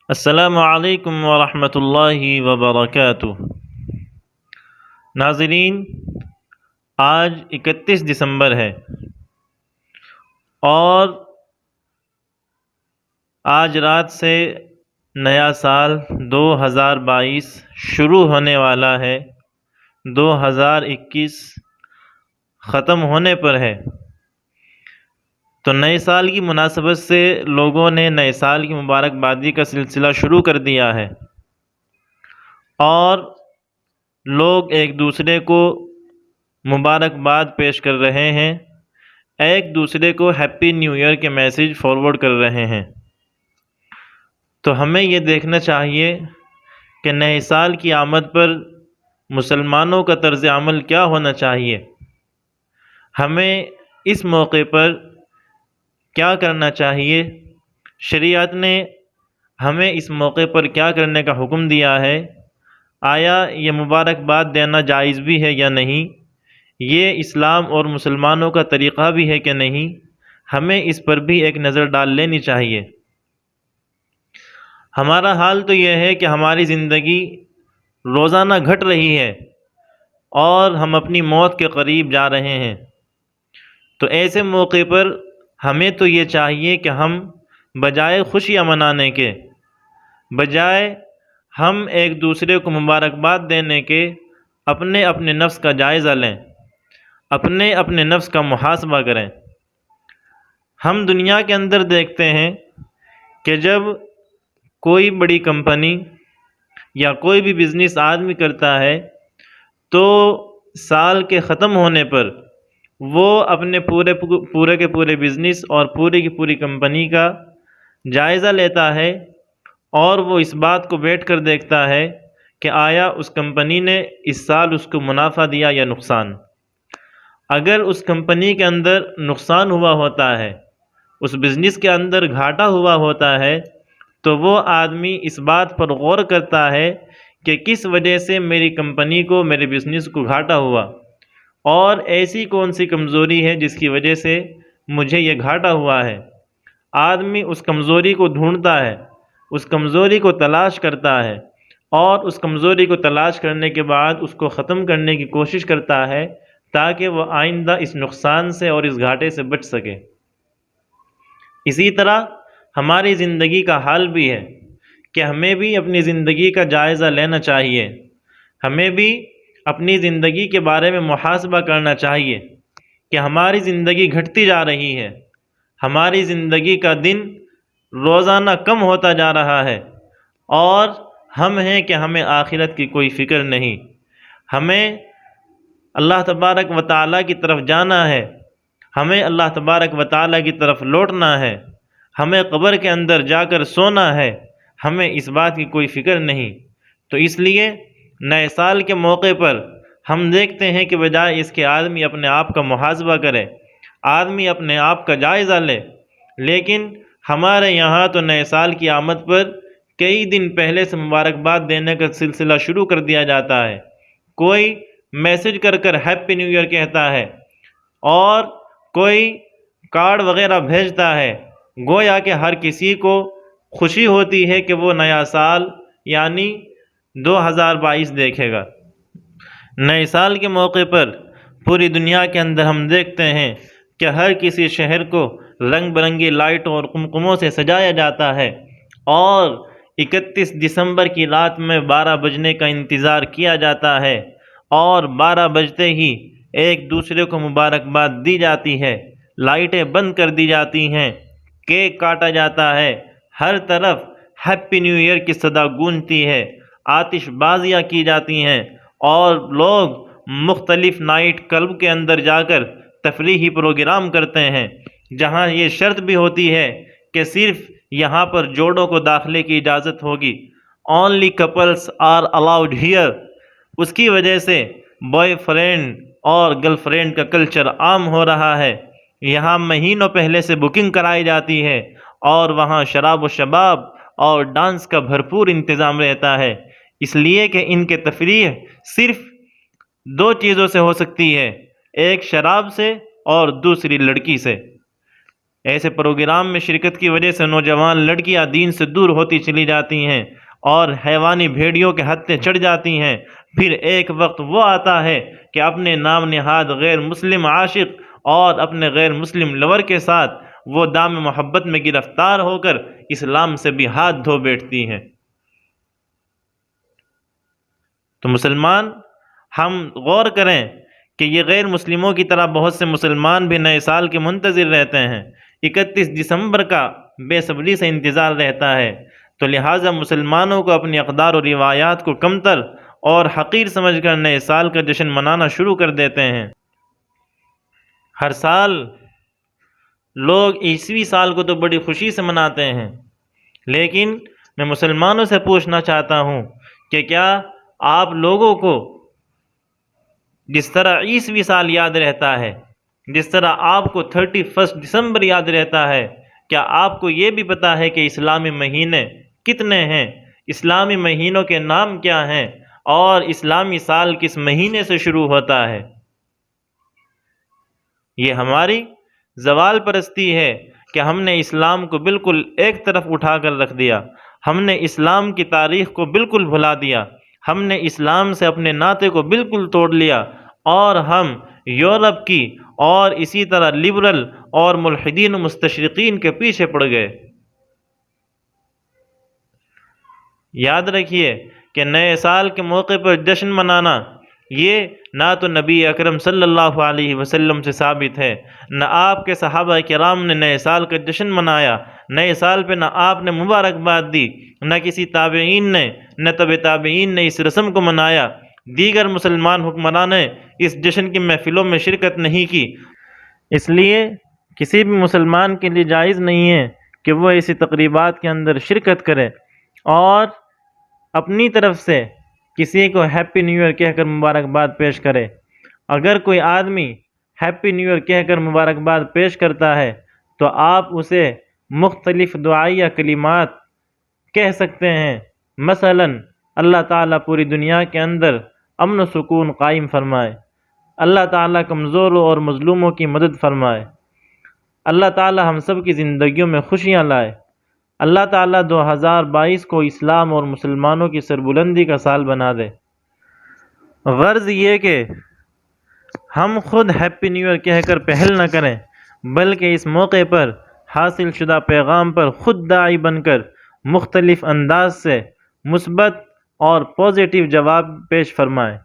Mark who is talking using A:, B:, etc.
A: السلام علیکم ورحمۃ اللہ وبرکاتہ۔ ناظرین، آج 31 دسمبر ہے اور آج رات سے نیا سال 2022 شروع ہونے والا ہے۔ 2021 ختم ہونے پر ہے، تو نئے سال کی مناسبت سے لوگوں نے نئے سال کی مبارکبادی کا سلسلہ شروع کر دیا ہے اور لوگ ایک دوسرے کو مبارکباد پیش کر رہے ہیں، ایک دوسرے کو ہیپی نیو ایئر کے میسیج فارورڈ کر رہے ہیں۔ تو ہمیں یہ دیکھنا چاہیے کہ نئے سال کی آمد پر مسلمانوں کا طرز عمل کیا ہونا چاہیے، ہمیں اس موقع پر کیا کرنا چاہیے، شریعت نے ہمیں اس موقع پر کیا کرنے کا حکم دیا ہے، آیا یہ مبارکباد دینا جائز بھی ہے یا نہیں، یہ اسلام اور مسلمانوں کا طریقہ بھی ہے کہ نہیں، ہمیں اس پر بھی ایک نظر ڈال لینی چاہیے۔ ہمارا حال تو یہ ہے کہ ہماری زندگی روزانہ گھٹ رہی ہے اور ہم اپنی موت کے قریب جا رہے ہیں، تو ایسے موقع پر ہمیں تو یہ چاہیے کہ ہم بجائے خوشیاں منانے کے، بجائے ہم ایک دوسرے کو مبارکباد دینے کے، اپنے اپنے نفس کا جائزہ لیں، اپنے اپنے نفس کا محاسبہ کریں۔ ہم دنیا کے اندر دیکھتے ہیں کہ جب کوئی بڑی کمپنی یا کوئی بھی بزنس آدمی کرتا ہے تو سال کے ختم ہونے پر وہ اپنے پورے کے پورے بزنس اور پوری کی پوری کمپنی کا جائزہ لیتا ہے اور وہ اس بات کو بیٹھ کر دیکھتا ہے کہ آیا اس کمپنی نے اس سال اس کو منافع دیا یا نقصان۔ اگر اس کمپنی کے اندر نقصان ہوا ہوتا ہے، اس بزنس کے اندر گھاٹا ہوا ہوتا ہے، تو وہ آدمی اس بات پر غور کرتا ہے کہ کس وجہ سے میری کمپنی کو، میرے بزنس کو گھاٹا ہوا، اور ایسی کون سی کمزوری ہے جس کی وجہ سے مجھے یہ گھاٹا ہوا ہے۔ آدمی اس کمزوری کو ڈھونڈتا ہے، اس کمزوری کو تلاش کرتا ہے اور اس کمزوری کو تلاش کرنے کے بعد اس کو ختم کرنے کی کوشش کرتا ہے تاکہ وہ آئندہ اس نقصان سے اور اس گھاٹے سے بچ سکے۔ اسی طرح ہماری زندگی کا حال بھی ہے کہ ہمیں بھی اپنی زندگی کا جائزہ لینا چاہیے، ہمیں بھی اپنی زندگی کے بارے میں محاسبہ کرنا چاہیے کہ ہماری زندگی گھٹتی جا رہی ہے، ہماری زندگی کا دن روزانہ کم ہوتا جا رہا ہے اور ہم ہیں کہ ہمیں آخرت کی کوئی فکر نہیں، ہمیں اللہ تبارک و تعالیٰ کی طرف جانا ہے، ہمیں اللہ تبارک و تعالیٰ کی طرف لوٹنا ہے، ہمیں قبر کے اندر جا کر سونا ہے، ہمیں اس بات کی کوئی فکر نہیں۔ تو اس لیے نئے سال کے موقع پر ہم دیکھتے ہیں کہ بجائے اس کے آدمی اپنے آپ کا محاسبہ کرے، آدمی اپنے آپ کا جائزہ لے، لیکن ہمارے یہاں تو نئے سال کی آمد پر کئی دن پہلے سے مبارکباد دینے کا سلسلہ شروع کر دیا جاتا ہے۔ کوئی میسج کر کر ہیپی نیو ایئر کہتا ہے اور کوئی کارڈ وغیرہ بھیجتا ہے، گویا کہ ہر کسی کو خوشی ہوتی ہے کہ وہ نیا سال یعنی 2022 دیکھے گا۔ نئے سال کے موقع پر پوری دنیا کے اندر ہم دیکھتے ہیں کہ ہر کسی شہر کو رنگ برنگی لائٹوں اور قمقموں سے سجایا جاتا ہے اور 31 دسمبر کی رات میں 12 بجنے کا انتظار کیا جاتا ہے اور 12 بجتے ہی ایک دوسرے کو مبارکباد دی جاتی ہے، لائٹیں بند کر دی جاتی ہیں، کیک کاٹا جاتا ہے، ہر طرف ہیپی نیو ایئر کی صدا گونجتی ہے، آتش بازیاں کی جاتی ہیں اور لوگ مختلف نائٹ کلب کے اندر جا کر تفریحی پروگرام کرتے ہیں، جہاں یہ شرط بھی ہوتی ہے کہ صرف یہاں پر جوڑوں کو داخلے کی اجازت ہوگی، only couples are allowed here. اس کی وجہ سے بوائے فرینڈ اور گرل فرینڈ کا کلچر عام ہو رہا ہے، یہاں مہینوں پہلے سے بکنگ کرائی جاتی ہے اور وہاں شراب و شباب اور ڈانس کا بھرپور انتظام رہتا ہے، اس لیے کہ ان کے تفریح صرف 2 چیزوں سے ہو سکتی ہے، ایک شراب سے اور دوسری لڑکی سے۔ ایسے پروگرام میں شرکت کی وجہ سے نوجوان لڑکیاں دین سے دور ہوتی چلی جاتی ہیں اور حیوانی بھیڑیوں کے ہتھے چڑھ جاتی ہیں۔ پھر ایک وقت وہ آتا ہے کہ اپنے نام نہاد غیر مسلم عاشق اور اپنے غیر مسلم لور کے ساتھ وہ دام محبت میں گرفتار ہو کر اسلام سے بھی ہاتھ دھو بیٹھتی ہیں۔ تو مسلمان ہم غور کریں کہ یہ غیر مسلموں کی طرح بہت سے مسلمان بھی نئے سال کے منتظر رہتے ہیں۔ 31 دسمبر کا بے صبری سے انتظار رہتا ہے، تو لہٰذا مسلمانوں کو اپنی اقدار و روایات کو کمتر اور حقیر سمجھ کر نئے سال کا جشن منانا شروع کر دیتے ہیں۔ ہر سال لوگ عیسوی سال کو تو بڑی خوشی سے مناتے ہیں، لیکن میں مسلمانوں سے پوچھنا چاہتا ہوں کہ کیا آپ لوگوں کو جس طرح عیسوی سال یاد رہتا ہے، جس طرح آپ کو 31 دسمبر یاد رہتا ہے، کیا آپ کو یہ بھی پتہ ہے کہ اسلامی مہینے کتنے ہیں، اسلامی مہینوں کے نام کیا ہیں اور اسلامی سال کس مہینے سے شروع ہوتا ہے؟ یہ ہماری زوال پرستی ہے کہ ہم نے اسلام کو بالکل ایک طرف اٹھا کر رکھ دیا، ہم نے اسلام کی تاریخ کو بالکل بھلا دیا، ہم نے اسلام سے اپنے ناطے کو بالکل توڑ لیا اور ہم یورپ کی اور اسی طرح لبرل اور ملحدین و مستشرقین کے پیچھے پڑ گئے۔ یاد رکھیے کہ نئے سال کے موقع پر جشن منانا یہ نہ تو نبی اکرم صلی اللہ علیہ وسلم سے ثابت ہے، نہ آپ کے صحابہ کرام نے نئے سال کا جشن منایا، نئے سال پہ نہ آپ نے مبارکباد دی، نہ کسی تابعین نے، نہ تبع تابعین نے اس رسم کو منایا۔ دیگر مسلمان حکمران نے اس جشن کی محفلوں میں شرکت نہیں کی، اس لیے کسی بھی مسلمان کے لیے جائز نہیں ہے کہ وہ ایسی تقریبات کے اندر شرکت کرے اور اپنی طرف سے کسی کو ہیپی نیو ایئر کہہ کر مبارکباد پیش کرے۔ اگر کوئی آدمی ہیپی نیو ایئر کہہ کر مبارکباد پیش کرتا ہے تو آپ اسے مختلف دعائیہ کلمات کہہ سکتے ہیں، مثلا اللہ تعالیٰ پوری دنیا کے اندر امن و سکون قائم فرمائے، اللہ تعالیٰ کمزوروں اور مظلوموں کی مدد فرمائے، اللہ تعالیٰ ہم سب کی زندگیوں میں خوشیاں لائے، اللہ تعالیٰ 2022 کو اسلام اور مسلمانوں کی سربلندی کا سال بنا دے۔ غرض یہ کہ ہم خود ہیپی نیو ایئر کہہ کر پہل نہ کریں، بلکہ اس موقع پر حاصل شدہ پیغام پر خود داعی بن کر مختلف انداز سے مثبت اور پازیٹیو جواب پیش فرمائیں۔